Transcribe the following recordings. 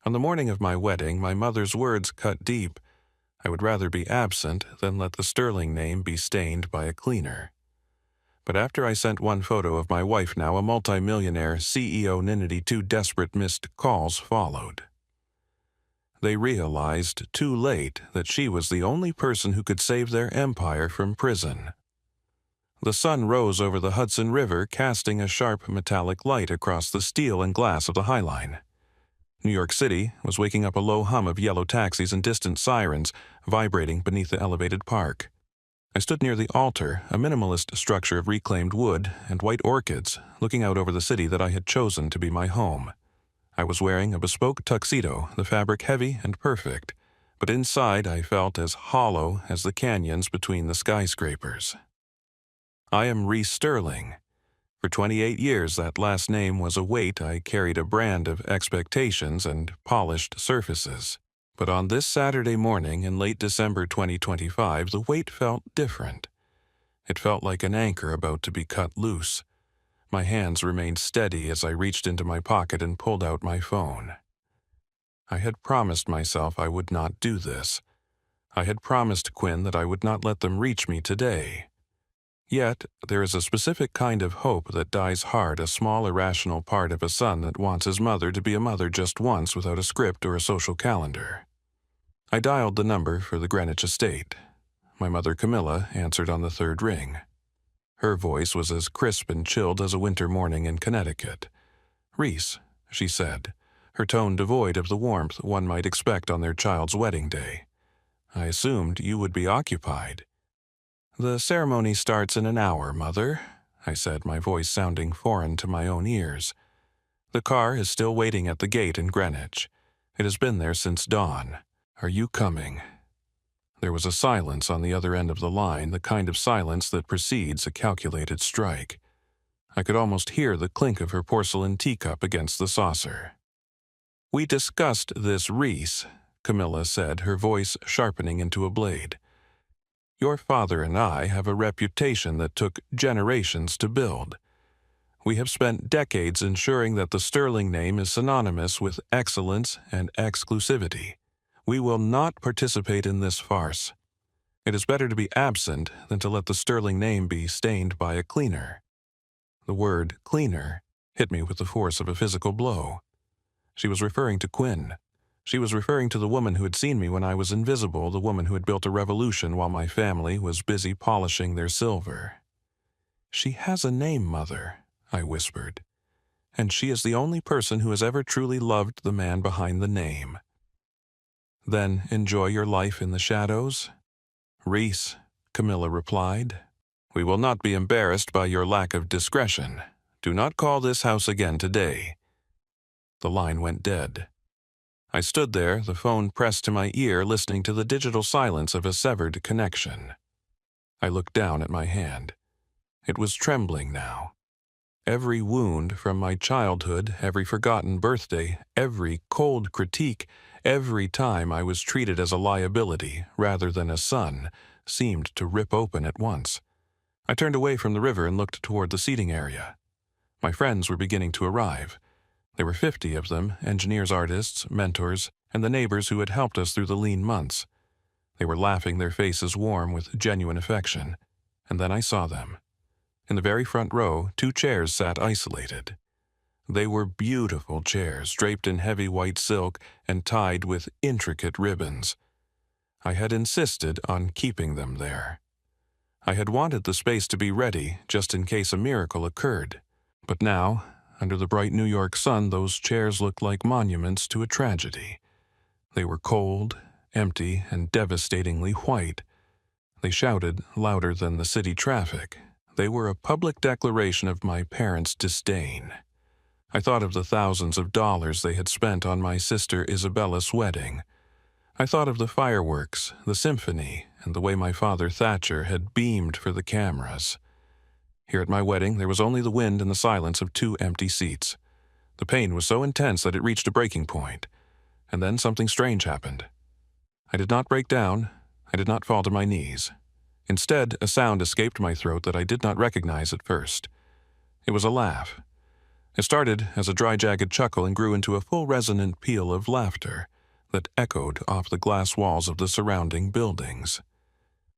On the morning of my wedding, my mother's words cut deep. I would rather be absent than let the sterling name be stained by a cleaner. But after I sent one photo of my wife, now a multimillionaire CEO ninity, two desperate missed calls followed. They realized too late that she was the only person who could save their empire from prison. The sun rose over the Hudson River, casting a sharp metallic light across the steel and glass of the High Line. New York City was waking up a low hum of yellow taxis and distant sirens vibrating beneath the elevated park. I stood near the altar, a minimalist structure of reclaimed wood and white orchids, looking out over the city that I had chosen to be my home. I was wearing a bespoke tuxedo, the fabric heavy and perfect, but inside I felt as hollow as the canyons between the skyscrapers. I am Reese Sterling. For 28 years, that last name was a weight I carried, a brand of expectations and polished surfaces. But on this Saturday morning in late December 2025, the weight felt different. It felt like an anchor about to be cut loose. My hands remained steady as I reached into my pocket and pulled out my phone. I had promised myself I would not do this. I had promised Quinn that I would not let them reach me today. Yet, there is a specific kind of hope that dies hard, a small irrational part of a son that wants his mother to be a mother just once without a script or a social calendar. I dialed the number for the Greenwich estate. My mother Camilla answered on the third ring. Her voice was as crisp and chilled as a winter morning in Connecticut. "Reese," she said, her tone devoid of the warmth one might expect on their child's wedding day. "I assumed you would be occupied." "The ceremony starts in an hour, Mother," I said, my voice sounding foreign to my own ears. "The car is still waiting at the gate in Greenwich. It has been there since dawn. Are you coming?" There was a silence on the other end of the line, the kind of silence that precedes a calculated strike. I could almost hear the clink of her porcelain teacup against the saucer. "We discussed this, Reese," Camilla said, her voice sharpening into a blade. "Your father and I have a reputation that took generations to build. We have spent decades ensuring that the Sterling name is synonymous with excellence and exclusivity. We will not participate in this farce. It is better to be absent than to let the Sterling name be stained by a cleaner." The word cleaner hit me with the force of a physical blow. She was referring to Quinn. She was referring to the woman who had seen me when I was invisible, the woman who had built a revolution while my family was busy polishing their silver. "She has a name, Mother," I whispered, "and she is the only person who has ever truly loved the man behind the name." "Then enjoy your life in the shadows?" "Reese," Camilla replied, "we will not be embarrassed by your lack of discretion. Do not call this house again today." The line went dead. I stood there, the phone pressed to my ear, listening to the digital silence of a severed connection. I looked down at my hand. It was trembling now. Every wound from my childhood, every forgotten birthday, every cold critique, every time I was treated as a liability rather than a son, seemed to rip open at once. I turned away from the river and looked toward the seating area. My friends were beginning to arrive. There were 50 of them, engineers, artists, mentors, and the neighbors who had helped us through the lean months. They were laughing, their faces warm with genuine affection. And then I saw them. In the very front row, 2 chairs sat isolated. They were beautiful chairs, draped in heavy white silk and tied with intricate ribbons. I had insisted on keeping them there. I had wanted the space to be ready just in case a miracle occurred. But now, under the bright New York sun, those chairs looked like monuments to a tragedy. They were cold, empty, and devastatingly white. They shouted louder than the city traffic. They were a public declaration of my parents' disdain. I thought of the thousands of dollars they had spent on my sister Isabella's wedding. I thought of the fireworks, the symphony, and the way my father Thatcher had beamed for the cameras. Here at my wedding, there was only the wind and the silence of 2 empty seats. The pain was so intense that it reached a breaking point. And then something strange happened. I did not break down. I did not fall to my knees. Instead, a sound escaped my throat that I did not recognize at first. It was a laugh. It started as a dry, jagged chuckle and grew into a full resonant peal of laughter that echoed off the glass walls of the surrounding buildings.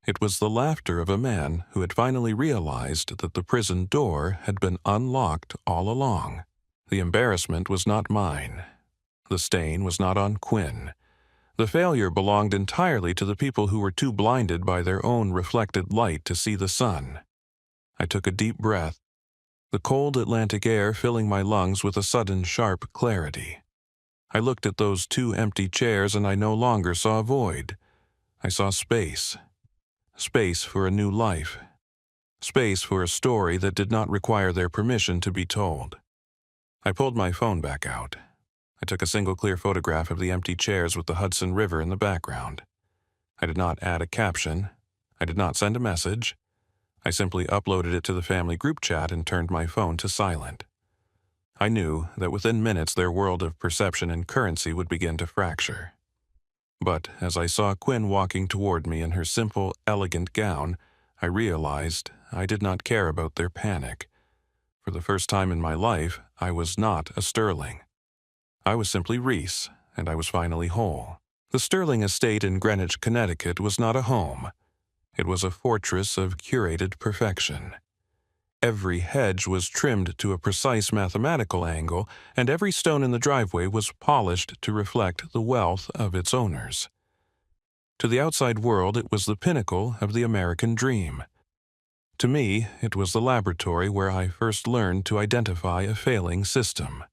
It was the laughter of a man who had finally realized that the prison door had been unlocked all along. The embarrassment was not mine. The stain was not on Quinn. The failure belonged entirely to the people who were too blinded by their own reflected light to see the sun. I took a deep breath, the cold Atlantic air filling my lungs with a sudden sharp clarity. I looked at those two empty chairs and I no longer saw a void. I saw space. Space for a new life. Space for a story that did not require their permission to be told. I pulled my phone back out. I took a single clear photograph of the empty chairs with the Hudson River in the background. I did not add a caption. I did not send a message. I simply uploaded it to the family group chat and turned my phone to silent. I knew that within minutes their world of perception and currency would begin to fracture. But as I saw Quinn walking toward me in her simple, elegant gown, I realized I did not care about their panic. For the first time in my life, I was not a Sterling. I was simply Reese, and I was finally whole. The Sterling estate in Greenwich, Connecticut was not a home. It was a fortress of curated perfection. Every hedge was trimmed to a precise mathematical angle, and every stone in the driveway was polished to reflect the wealth of its owners. To the outside world, it was the pinnacle of the American dream. To me, it was the laboratory where I first learned to identify a failing system.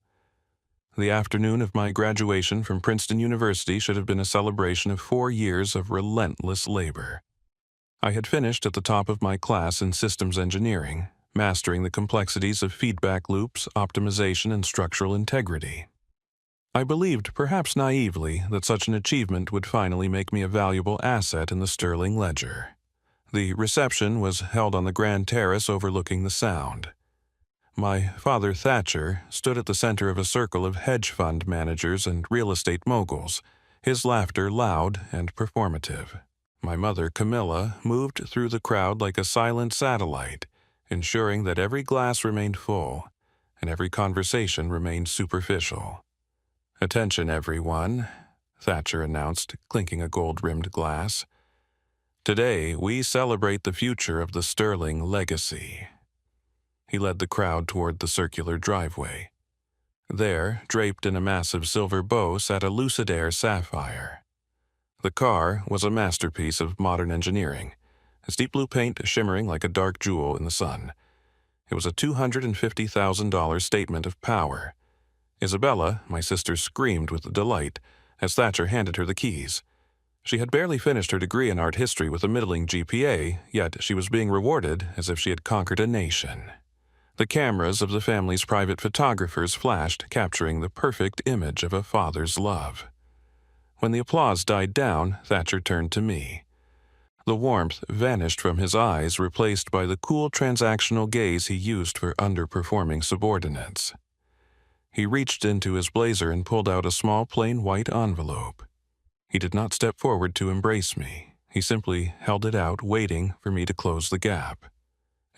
The afternoon of my graduation from Princeton University should have been a celebration of 4 years of relentless labor. I had finished at the top of my class in systems engineering, mastering the complexities of feedback loops, optimization, and structural integrity. I believed, perhaps naively, that such an achievement would finally make me a valuable asset in the Sterling ledger. The reception was held on the grand terrace overlooking the Sound. My father, Thatcher, stood at the center of a circle of hedge fund managers and real estate moguls, his laughter loud and performative. My mother, Camilla, moved through the crowd like a silent satellite, ensuring that every glass remained full and every conversation remained superficial. "Attention, everyone," Thatcher announced, clinking a gold-rimmed glass. "Today, we celebrate the future of the Sterling legacy." He led the crowd toward the circular driveway. There, draped in a massive silver bow, sat a Lucid Air Sapphire. The car was a masterpiece of modern engineering, its deep blue paint shimmering like a dark jewel in the sun. It was a $250,000 statement of power. Isabella, my sister, screamed with delight as Thatcher handed her the keys. She had barely finished her degree in art history with a middling GPA, yet she was being rewarded as if she had conquered a nation. The cameras of the family's private photographers flashed, capturing the perfect image of a father's love. When the applause died down, Thatcher turned to me. The warmth vanished from his eyes, replaced by the cool transactional gaze he used for underperforming subordinates. He reached into his blazer and pulled out a small plain white envelope. He did not step forward to embrace me. He simply held it out, waiting for me to close the gap.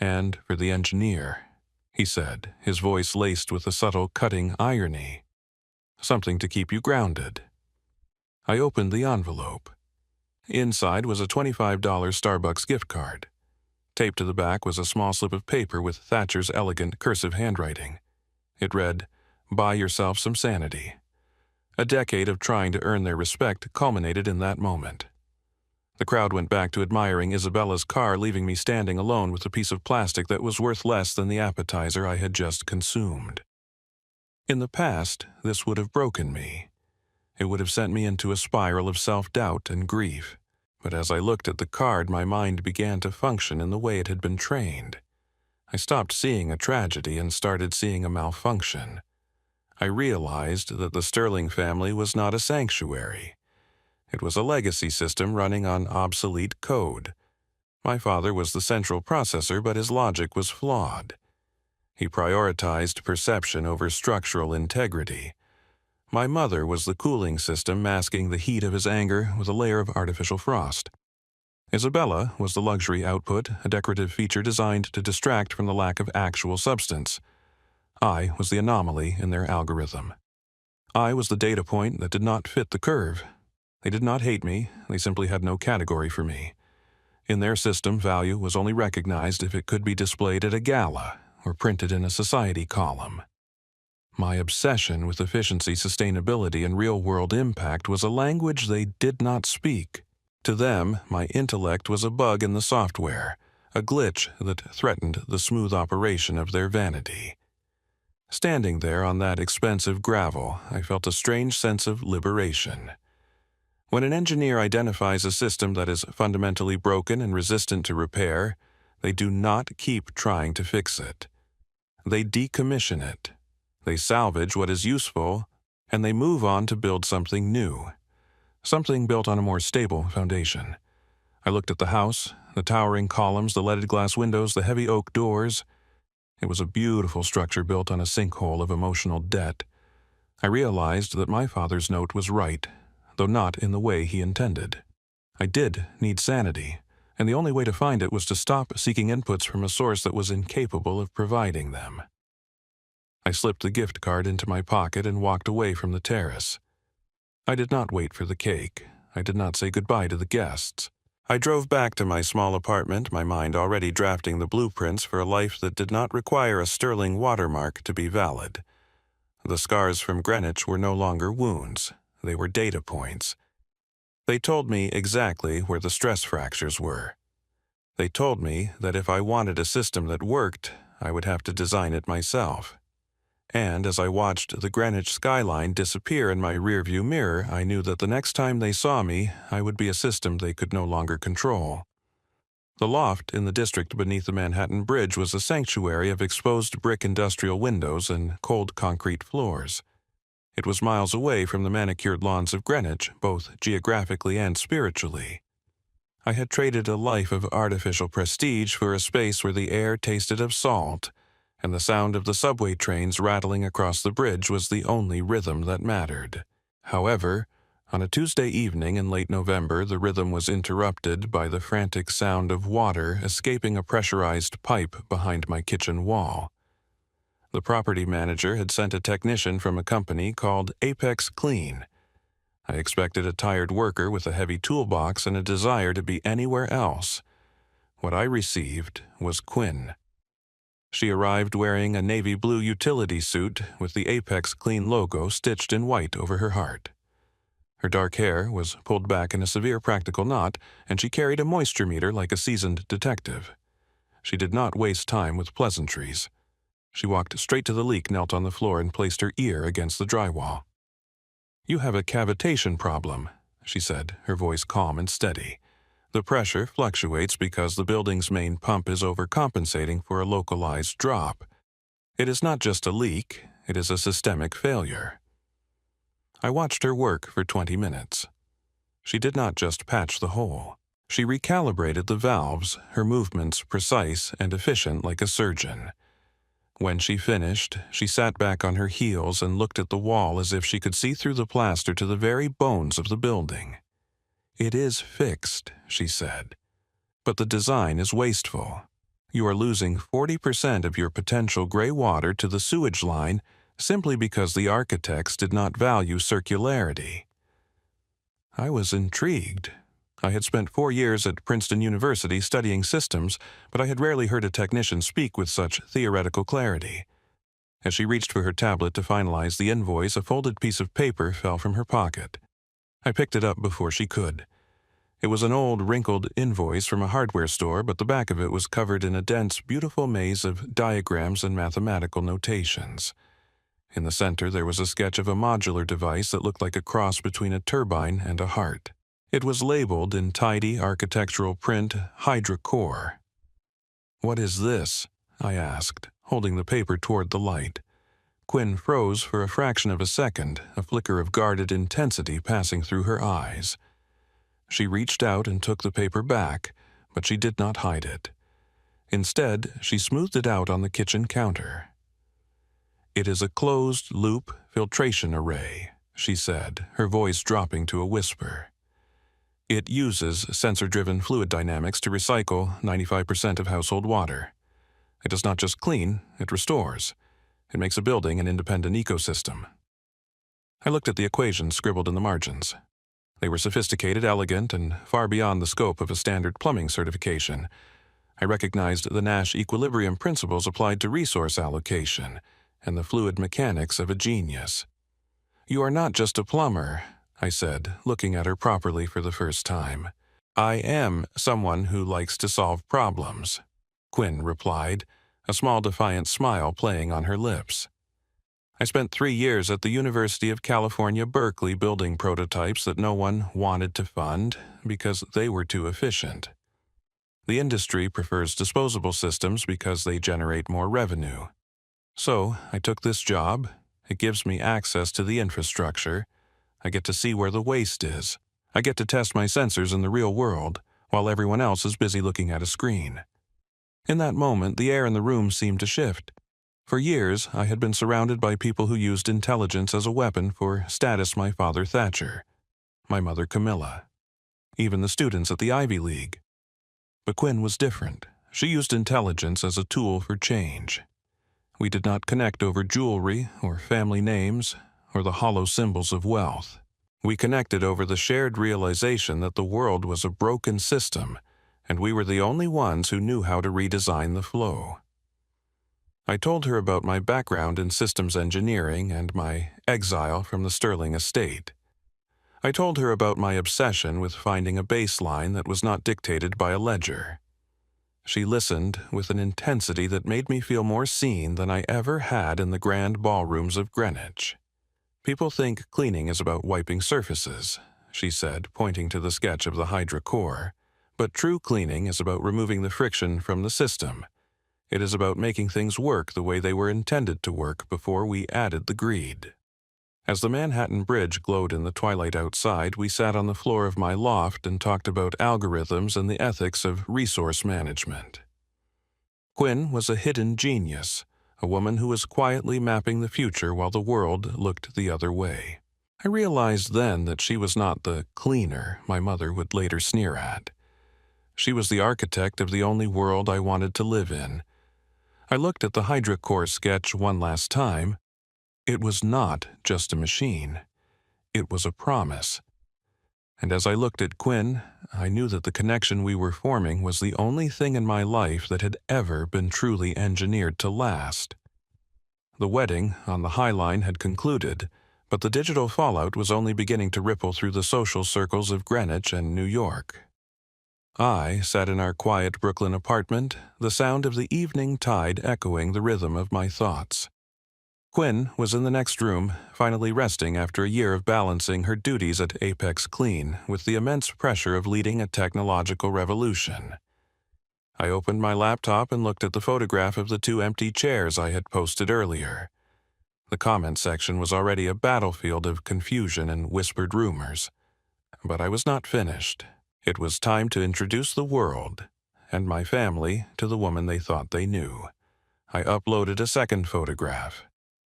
"And for the engineer," he said, his voice laced with a subtle, cutting irony. "Something to keep you grounded." I opened the envelope. Inside was a $25 Starbucks gift card. Taped to the back was a small slip of paper with Thatcher's elegant cursive handwriting. It read, "Buy yourself some sanity." A decade of trying to earn their respect culminated in that moment. The crowd went back to admiring Isabella's car, leaving me standing alone with a piece of plastic that was worth less than the appetizer I had just consumed. In the past, this would have broken me. It would have sent me into a spiral of self-doubt and grief. But as I looked at the card, my mind began to function in the way it had been trained. I stopped seeing a tragedy and started seeing a malfunction. I realized that the Sterling family was not a sanctuary. It was a legacy system running on obsolete code. My father was the central processor, but his logic was flawed. He prioritized perception over structural integrity. My mother was the cooling system, masking the heat of his anger with a layer of artificial frost. Isabella was the luxury output, a decorative feature designed to distract from the lack of actual substance. I was the anomaly in their algorithm. I was the data point that did not fit the curve. They did not hate me, they simply had no category for me. In their system, value was only recognized if it could be displayed at a gala or printed in a society column. My obsession with efficiency, sustainability, and real-world impact was a language they did not speak. To them, my intellect was a bug in the software, a glitch that threatened the smooth operation of their vanity. Standing there on that expensive gravel, I felt a strange sense of liberation. When an engineer identifies a system that is fundamentally broken and resistant to repair, they do not keep trying to fix it. They decommission it. They salvage what is useful, and they move on to build something new, something built on a more stable foundation. I looked at the house, the towering columns, the leaded glass windows, the heavy oak doors. It was a beautiful structure built on a sinkhole of emotional debt. I realized that my father's note was right, though not in the way he intended. I did need sanity, and the only way to find it was to stop seeking inputs from a source that was incapable of providing them. I slipped the gift card into my pocket and walked away from the terrace. I did not wait for the cake. I did not say goodbye to the guests. I drove back to my small apartment, my mind already drafting the blueprints for a life that did not require a sterling watermark to be valid. The scars from Greenwich were no longer wounds. They were data points. They told me exactly where the stress fractures were. They told me that if I wanted a system that worked, I would have to design it myself. And as I watched the Greenwich skyline disappear in my rearview mirror, I knew that the next time they saw me, I would be a system they could no longer control. The loft in the district beneath the Manhattan Bridge was a sanctuary of exposed brick industrial windows and cold concrete floors. It was miles away from the manicured lawns of Greenwich, both geographically and spiritually. I had traded a life of artificial prestige for a space where the air tasted of salt, and the sound of the subway trains rattling across the bridge was the only rhythm that mattered. However, on a Tuesday evening in late November, the rhythm was interrupted by the frantic sound of water escaping a pressurized pipe behind my kitchen wall. The property manager had sent a technician from a company called Apex Clean. I expected a tired worker with a heavy toolbox and a desire to be anywhere else. What I received was Quinn. She arrived wearing a navy blue utility suit with the Apex Clean logo stitched in white over her heart. Her dark hair was pulled back in a severe practical knot, and she carried a moisture meter like a seasoned detective. She did not waste time with pleasantries. She walked straight to the leak, knelt on the floor, and placed her ear against the drywall. "You have a cavitation problem," she said, her voice calm and steady. "The pressure fluctuates because the building's main pump is overcompensating for a localized drop. It is not just a leak, it is a systemic failure." I watched her work for 20 minutes. She did not just patch the hole. She recalibrated the valves, her movements precise and efficient like a surgeon. When she finished, she sat back on her heels and looked at the wall as if she could see through the plaster to the very bones of the building. "It is fixed," she said, "but the design is wasteful. You are losing 40% of your potential gray water to the sewage line simply because the architects did not value circularity." I was intrigued. I had spent 4 years at Princeton University studying systems, but I had rarely heard a technician speak with such theoretical clarity. As she reached for her tablet to finalize the invoice, a folded piece of paper fell from her pocket. I picked it up before she could. It was an old, wrinkled invoice from a hardware store, but the back of it was covered in a dense, beautiful maze of diagrams and mathematical notations. In the center, there was a sketch of a modular device that looked like a cross between a turbine and a heart. It was labeled in tidy architectural print, Hydra Core. "What is this?" I asked, holding the paper toward the light. Quinn froze for a fraction of a second, a flicker of guarded intensity passing through her eyes. She reached out and took the paper back, but she did not hide it. Instead, she smoothed it out on the kitchen counter. "It is a closed-loop filtration array," she said, her voice dropping to a whisper. "It uses sensor-driven fluid dynamics to recycle 95% of household water. It does not just clean, it restores. It makes a building an independent ecosystem. I looked at the equations scribbled in the margins. They were sophisticated, elegant, and far beyond the scope of a standard plumbing certification. I recognized the Nash equilibrium principles applied to resource allocation and the fluid mechanics of a genius. "You are not just a plumber," I said, looking at her properly for the first time. "I am someone who likes to solve problems," Quinn replied, a small defiant smile playing on her lips. "I spent 3 years at the University of California, Berkeley building prototypes that no one wanted to fund because they were too efficient. The industry prefers disposable systems because they generate more revenue. So I took this job. It gives me access to the infrastructure. I get to see where the waste is. I get to test my sensors in the real world while everyone else is busy looking at a screen." In that moment, the air in the room seemed to shift. For years, I had been surrounded by people who used intelligence as a weapon for status: my father Thatcher, my mother Camilla, even the students at the Ivy League. But Quinn was different. She used intelligence as a tool for change. We did not connect over jewelry or family names or the hollow symbols of wealth. We connected over the shared realization that the world was a broken system, and we were the only ones who knew how to redesign the flow. I told her about my background in systems engineering and my exile from the Sterling estate. I told her about my obsession with finding a baseline that was not dictated by a ledger. She listened with an intensity that made me feel more seen than I ever had in the grand ballrooms of Greenwich. "People think cleaning is about wiping surfaces," she said, pointing to the sketch of the Hydra core. "But true cleaning is about removing the friction from the system. It is about making things work the way they were intended to work before we added the greed." As the Manhattan Bridge glowed in the twilight outside, we sat on the floor of my loft and talked about algorithms and the ethics of resource management. Quinn was a hidden genius, a woman who was quietly mapping the future while the world looked the other way. I realized then that she was not the cleaner my mother would later sneer at. She was the architect of the only world I wanted to live in. I looked at the Hydra core sketch one last time. It was not just a machine. It was a promise. And as I looked at Quinn, I knew that the connection we were forming was the only thing in my life that had ever been truly engineered to last. The wedding on the High Line had concluded, but the digital fallout was only beginning to ripple through the social circles of Greenwich and New York. I sat in our quiet Brooklyn apartment, the sound of the evening tide echoing the rhythm of my thoughts. Quinn was in the next room, finally resting after a year of balancing her duties at Apex Clean with the immense pressure of leading a technological revolution. I opened my laptop and looked at the photograph of the 2 empty chairs I had posted earlier. The comment section was already a battlefield of confusion and whispered rumors. But I was not finished. It was time to introduce the world, and my family, to the woman they thought they knew. I uploaded a second photograph.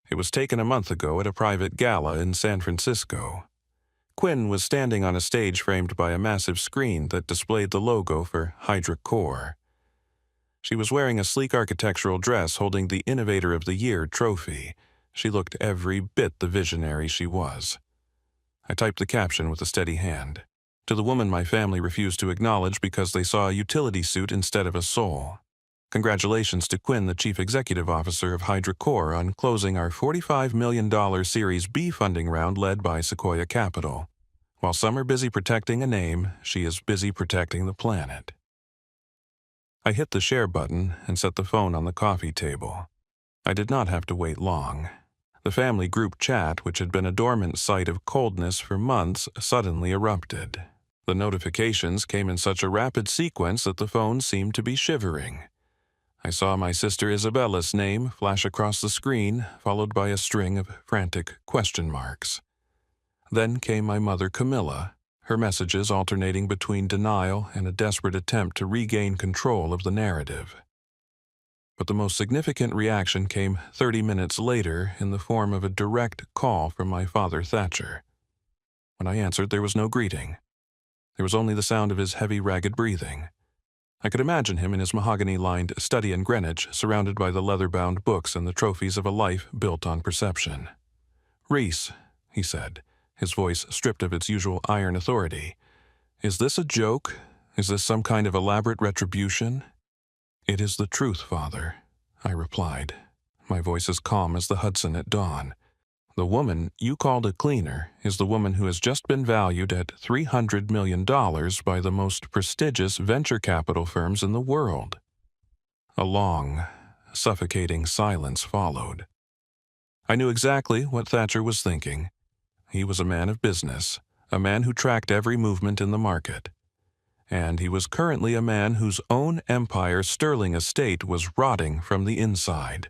It was taken a month ago at a private gala in San Francisco. Quinn was standing on a stage framed by a massive screen that displayed the logo for Hydra Core. She was wearing a sleek architectural dress holding the Innovator of the Year trophy. She looked every bit the visionary she was. I typed the caption with a steady hand. To the woman my family refused to acknowledge because they saw a utility suit instead of a soul. Congratulations to Quinn, the Chief Executive Officer of Hydra Core, on closing our $45 million Series B funding round led by Sequoia Capital. While some are busy protecting a name, she is busy protecting the planet. I hit the share button and set the phone on the coffee table. I did not have to wait long. The family group chat, which had been a dormant site of coldness for months, suddenly erupted. The notifications came in such a rapid sequence that the phone seemed to be shivering. I saw my sister Isabella's name flash across the screen, followed by a string of frantic question marks. Then came my mother Camilla, her messages alternating between denial and a desperate attempt to regain control of the narrative. But the most significant reaction came 30 minutes later in the form of a direct call from my father Thatcher. When I answered, there was no greeting. There was only the sound of his heavy, ragged breathing. I could imagine him in his mahogany-lined study in Greenwich, surrounded by the leather-bound books and the trophies of a life built on perception. "Reese," he said, his voice stripped of its usual iron authority, "is this a joke? Is this some kind of elaborate retribution?" "It is the truth, Father," I replied, my voice as calm as the Hudson at dawn. "The woman you called a cleaner is the woman who has just been valued at $300 million by the most prestigious venture capital firms in the world." A long, suffocating silence followed. I knew exactly what Thatcher was thinking. He was a man of business, a man who tracked every movement in the market. And he was currently a man whose own empire's sterling estate was rotting from the inside.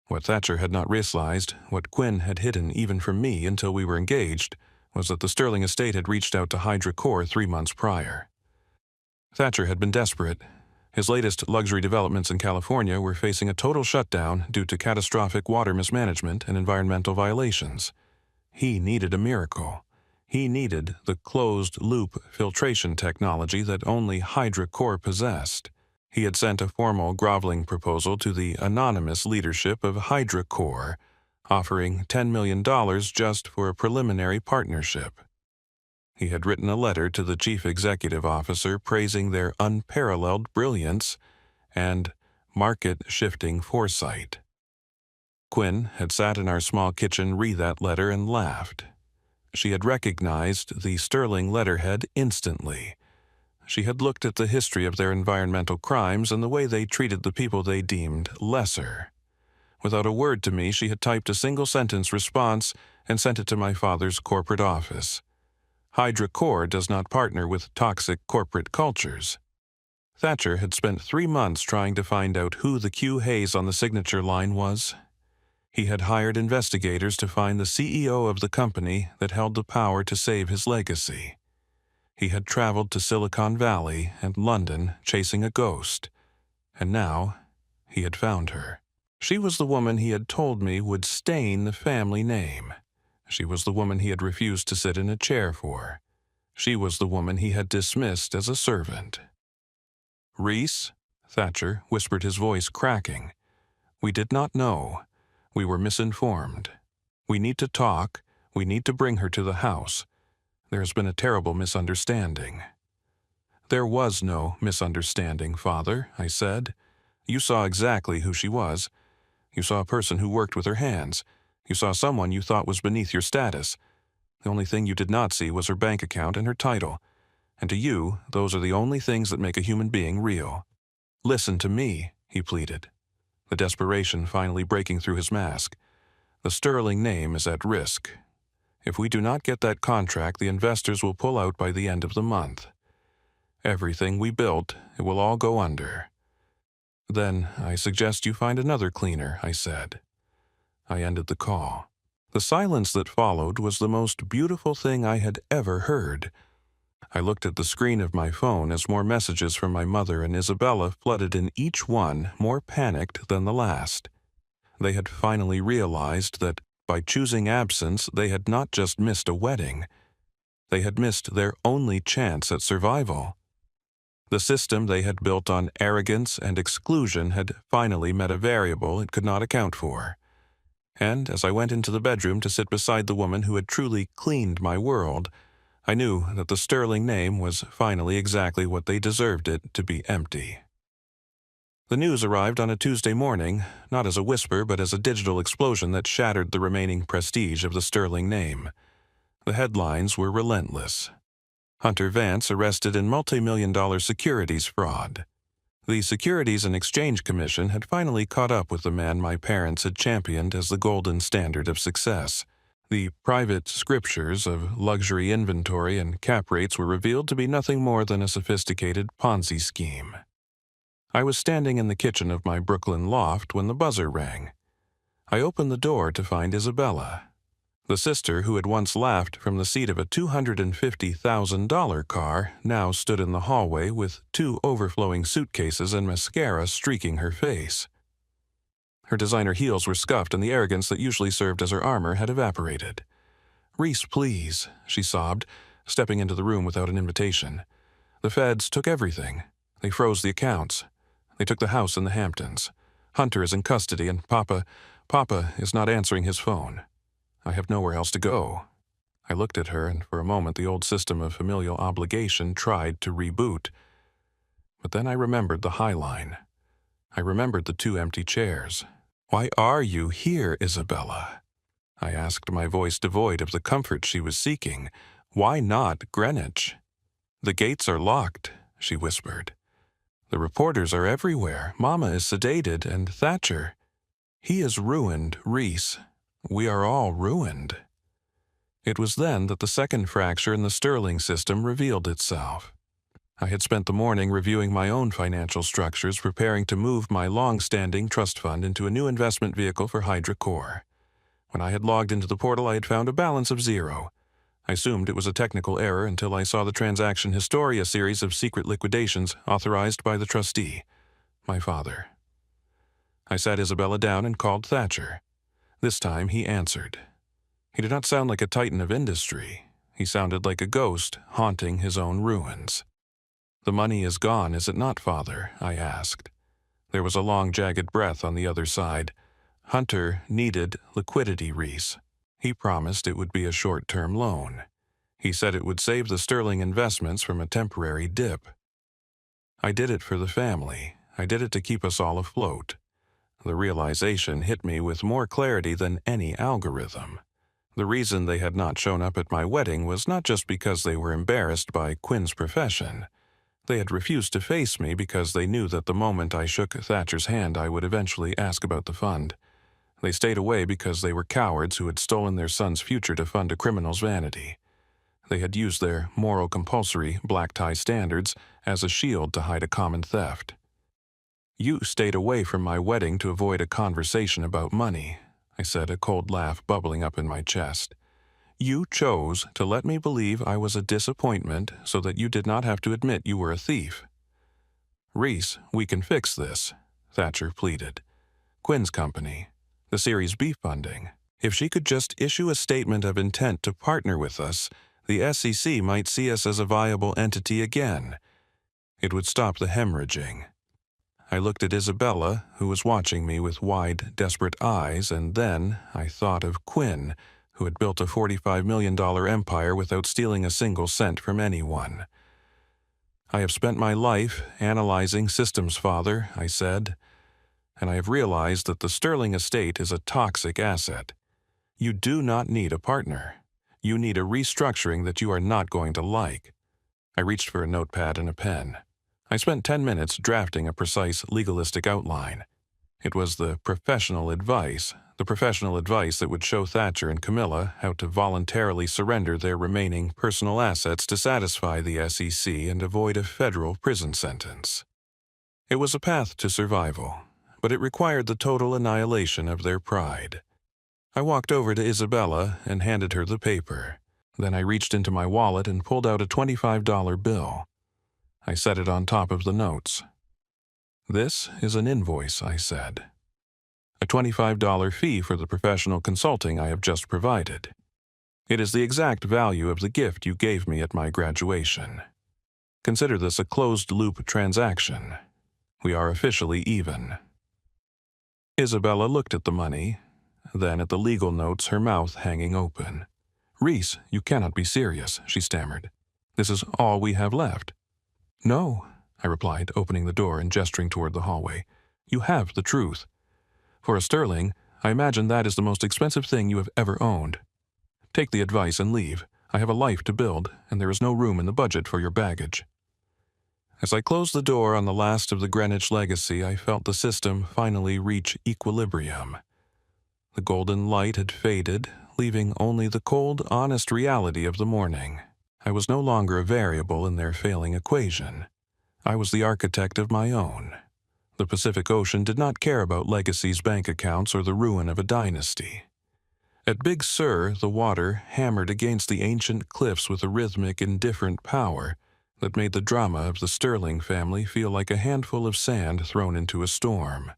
What Thatcher had not realized, what Quinn had hidden even from me until we were engaged, was that the sterling estate had reached out to Hydra Core 3 months prior. Thatcher had been desperate. His latest luxury developments in California were facing a total shutdown due to catastrophic water mismanagement and environmental violations. He needed a miracle. He needed the closed-loop filtration technology that only Hydra Core possessed. He had sent a formal groveling proposal to the anonymous leadership of Hydra Core, offering $10 million just for a preliminary partnership. He had written a letter to the chief executive officer praising their unparalleled brilliance and market-shifting foresight. Quinn had sat in our small kitchen, read that letter, and laughed. She had recognized the sterling letterhead instantly. She had looked at the history of their environmental crimes and the way they treated the people they deemed lesser. Without a word to me, she had typed a single-sentence response and sent it to my father's corporate office. Hydra Core does not partner with toxic corporate cultures. Thatcher had spent 3 months trying to find out who the Q Hayes on the signature line was. He had hired investigators to find the CEO of the company that held the power to save his legacy. He had traveled to Silicon Valley and London chasing a ghost, and now he had found her. She was the woman he had told me would stain the family name. She was the woman he had refused to sit in a chair for. She was the woman he had dismissed as a servant. "Reese," Thatcher whispered, his voice cracking. "We did not know. We were misinformed. We need to talk. We need to bring her to the house. There has been a terrible misunderstanding." "There was no misunderstanding, Father," I said. "You saw exactly who she was. You saw a person who worked with her hands. You saw someone you thought was beneath your status. The only thing you did not see was her bank account and her title. And to you, those are the only things that make a human being real. Listen to me," he pleaded, the desperation finally breaking through his mask. "The sterling name is at risk. If we do not get that contract, the investors will pull out by the end of the month. Everything we built, it will all go under. Then I suggest you find another cleaner," I said. I ended the call. The silence that followed was the most beautiful thing I had ever heard. I looked at the screen of my phone as more messages from my mother and Isabella flooded in, each one more panicked than the last. They had finally realized that by choosing absence, they had not just missed a wedding. They had missed their only chance at survival. The system they had built on arrogance and exclusion had finally met a variable it could not account for. And as I went into the bedroom to sit beside the woman who had truly cleaned my world, I knew that the sterling name was finally exactly what they deserved it to be: empty. The news arrived on a Tuesday morning, not as a whisper but as a digital explosion that shattered the remaining prestige of the sterling name. The headlines were relentless. Hunter Vance arrested in multi-million-dollar securities fraud. The Securities and Exchange Commission had finally caught up with the man my parents had championed as the golden standard of success. The private scriptures of luxury inventory and cap rates were revealed to be nothing more than a sophisticated Ponzi scheme. I was standing in the kitchen of my Brooklyn loft when the buzzer rang. I opened the door to find Isabella. The sister who had once laughed from the seat of a $250,000 car now stood in the hallway with 2 overflowing suitcases and mascara streaking her face. Her designer heels were scuffed and the arrogance that usually served as her armor had evaporated. "Reese, please," she sobbed, stepping into the room without an invitation. "The feds took everything. They froze the accounts. They took the house in the Hamptons. Hunter is in custody and Papa is not answering his phone. I have nowhere else to go." I looked at her, and for a moment the old system of familial obligation tried to reboot. But then I remembered the High Line. I remembered the 2 empty chairs. "Why are you here, Isabella?" I asked, my voice devoid of the comfort she was seeking. "Why not Greenwich?" "The gates are locked," she whispered. "The reporters are everywhere. Mama is sedated, and Thatcher. He is ruined, Reese. We are all ruined." It was then that the second fracture in the Sterling system revealed itself. I had spent the morning reviewing my own financial structures, preparing to move my long-standing trust fund into a new investment vehicle for Hydra Core. When I had logged into the portal, I had found a balance of 0. I assumed it was a technical error until I saw the transaction Historia series of secret liquidations authorized by the trustee, my father. I sat Isabella down and called Thatcher. This time he answered. He did not sound like a titan of industry. He sounded like a ghost haunting his own ruins. "The money is gone, is it not, Father?" I asked. There was a long, jagged breath on the other side. "Hunter needed liquidity, Reese. He promised it would be a short-term loan. He said it would save the Sterling investments from a temporary dip. I did it for the family. I did it to keep us all afloat." The realization hit me with more clarity than any algorithm. The reason they had not shown up at my wedding was not just because they were embarrassed by Quinn's profession. They had refused to face me because they knew that the moment I shook Thatcher's hand I would eventually ask about the fund. They stayed away because they were cowards who had stolen their son's future to fund a criminal's vanity. They had used their moral compulsory black tie standards as a shield to hide a common theft. "You stayed away from my wedding to avoid a conversation about money," I said, a cold laugh bubbling up in my chest. "You chose to let me believe I was a disappointment so that you did not have to admit you were a thief." "Reese, we can fix this," Thatcher pleaded. "Quinn's company, the Series B funding. If she could just issue a statement of intent to partner with us, the SEC might see us as a viable entity again. It would stop the hemorrhaging." I looked at Isabella, who was watching me with wide, desperate eyes, and then I thought of Quinn, who had built a $45 million empire without stealing a single cent from anyone. "I have spent my life analyzing systems, Father," I said, "and I have realized that the Sterling estate is a toxic asset. You do not need a partner. You need a restructuring that you are not going to like." I reached for a notepad and a pen. I spent 10 minutes drafting a precise legalistic outline. It was the professional advice that would show Thatcher and Camilla how to voluntarily surrender their remaining personal assets to satisfy the SEC and avoid a federal prison sentence. It was a path to survival, but it required the total annihilation of their pride. I walked over to Isabella and handed her the paper. Then I reached into my wallet and pulled out a $25 bill. I set it on top of the notes. "This is an invoice," I said. "A $25 fee for the professional consulting I have just provided. It is the exact value of the gift you gave me at my graduation. Consider this a closed-loop transaction. We are officially even." Isabella looked at the money, then at the legal notes, her mouth hanging open. "Reese, you cannot be serious," she stammered. "This is all we have left." "No," I replied, opening the door and gesturing toward the hallway. "You have the truth. For a Sterling, I imagine that is the most expensive thing you have ever owned. Take the advice and leave. I have a life to build, and there is no room in the budget for your baggage." As I closed the door on the last of the Greenwich legacy, I felt the system finally reach equilibrium. The golden light had faded, leaving only the cold, honest reality of the morning. I was no longer a variable in their failing equation. I was the architect of my own. The Pacific Ocean did not care about Legacy's bank accounts or the ruin of a dynasty. At Big Sur, the water hammered against the ancient cliffs with a rhythmic, indifferent power that made the drama of the Sterling family feel like a handful of sand thrown into a storm.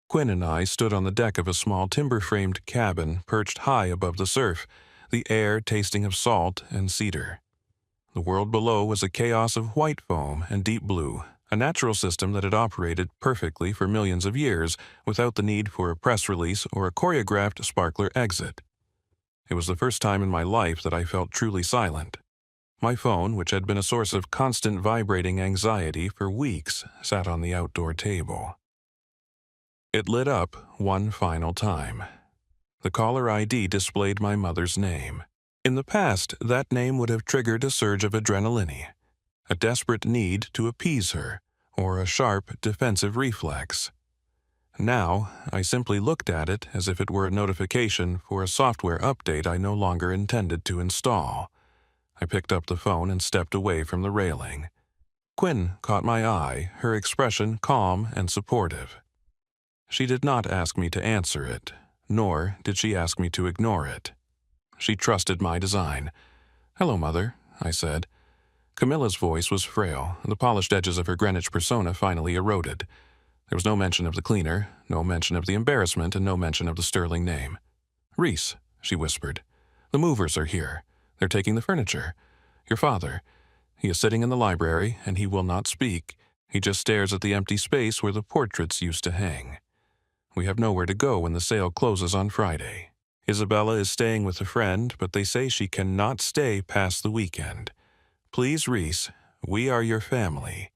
Quinn and I stood on the deck of a small timber-framed cabin perched high above the surf, the air tasting of salt and cedar. The world below was a chaos of white foam and deep blue, a natural system that had operated perfectly for millions of years without the need for a press release or a choreographed sparkler exit. It was the first time in my life that I felt truly silent. My phone, which had been a source of constant vibrating anxiety for weeks, sat on the outdoor table. It lit up one final time. The caller ID displayed my mother's name. In the past, that name would have triggered a surge of adrenaline, a desperate need to appease her, or a sharp defensive reflex. Now, I simply looked at it as if it were a notification for a software update I no longer intended to install. I picked up the phone and stepped away from the railing. Quinn caught my eye, her expression calm and supportive. She did not ask me to answer it, nor did she ask me to ignore it. She trusted my design. "Hello, Mother," I said. Camilla's voice was frail, the polished edges of her Greenwich persona finally eroded. There was no mention of the cleaner, no mention of the embarrassment, and no mention of the sterling name. "Reese," she whispered. "The movers are here. They're taking the furniture. Your father. He is sitting in the library, and he will not speak. He just stares at the empty space where the portraits used to hang. We have nowhere to go when the sale closes on Friday. Isabella is staying with a friend, but they say she cannot stay past the weekend. Please, Reese, we are your family."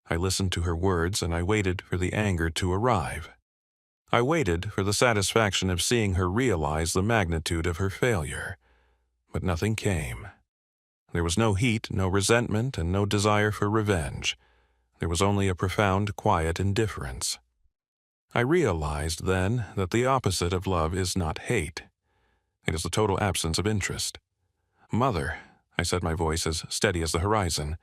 I listened to her words, and I waited for the anger to arrive. I waited for the satisfaction of seeing her realize the magnitude of her failure. But nothing came. There was no heat, no resentment, and no desire for revenge. There was only a profound, quiet indifference. I realized then that the opposite of love is not hate. It is the total absence of interest. "Mother," I said, my voice as steady as the horizon,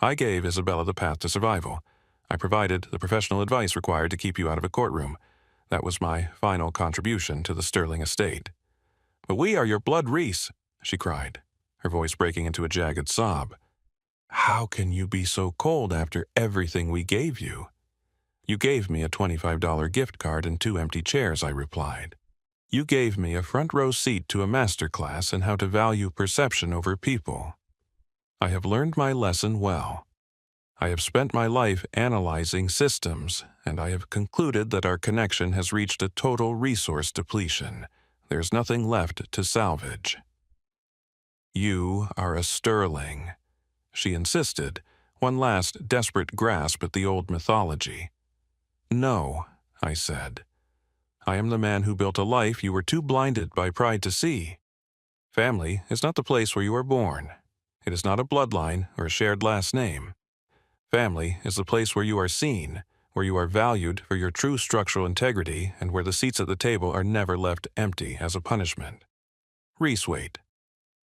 "I gave Isabella the path to survival. I provided the professional advice required to keep you out of a courtroom. That was my final contribution to the Sterling estate." "But we are your blood, Reese," she cried, her voice breaking into a jagged sob. "How can you be so cold after everything we gave you?" "You gave me a $25 gift card and 2 empty chairs," I replied. "You gave me a front row seat to a master class in how to value perception over people. I have learned my lesson well. I have spent my life analyzing systems, and I have concluded that our connection has reached a total resource depletion. There's nothing left to salvage." "You are a Sterling," she insisted, one last desperate grasp at the old mythology. "No," I said. "I am the man who built a life you were too blinded by pride to see. Family is not the place where you are born. It is not a bloodline or a shared last name. Family is the place where you are seen, where you are valued for your true structural integrity, and where the seats at the table are never left empty as a punishment. Reese, wait."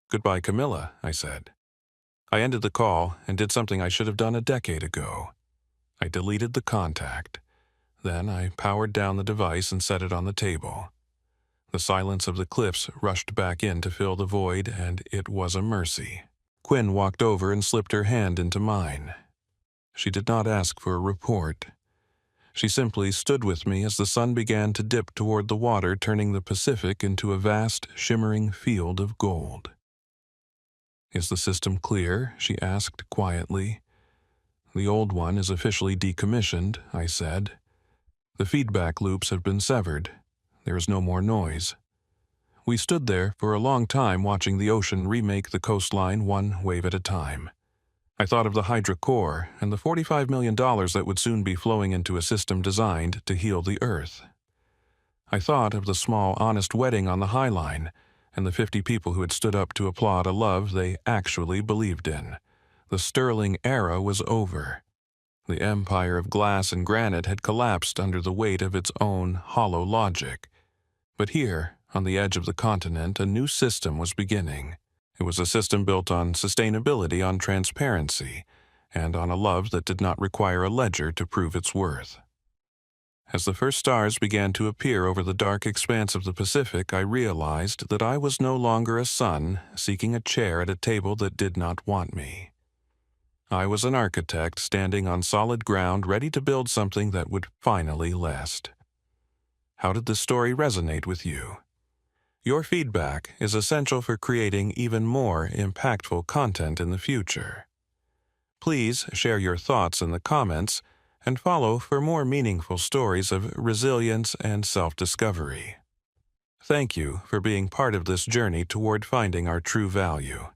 "Goodbye, Camilla," I said. I ended the call and did something I should have done a decade ago. I deleted the contact. Then I powered down the device and set it on the table. The silence of the cliffs rushed back in to fill the void, and it was a mercy. Quinn walked over and slipped her hand into mine. She did not ask for a report. She simply stood with me as the sun began to dip toward the water, turning the Pacific into a vast, shimmering field of gold. "Is the system clear?" she asked quietly. "The old one is officially decommissioned," I said. "The feedback loops have been severed. There is no more noise." We stood there for a long time watching the ocean remake the coastline one wave at a time. I thought of the Hydra core and the $45 million that would soon be flowing into a system designed to heal the Earth. I thought of the small, honest wedding on the High Line and the 50 people who had stood up to applaud a love they actually believed in. The Sterling era was over. The empire of glass and granite had collapsed under the weight of its own hollow logic. But here, on the edge of the continent, a new system was beginning. It was a system built on sustainability, on transparency, and on a love that did not require a ledger to prove its worth. As the first stars began to appear over the dark expanse of the Pacific, I realized that I was no longer a son seeking a chair at a table that did not want me. I was an architect standing on solid ground, ready to build something that would finally last. How did this story resonate with you? Your feedback is essential for creating even more impactful content in the future. Please share your thoughts in the comments and follow for more meaningful stories of resilience and self-discovery. Thank you for being part of this journey toward finding our true value.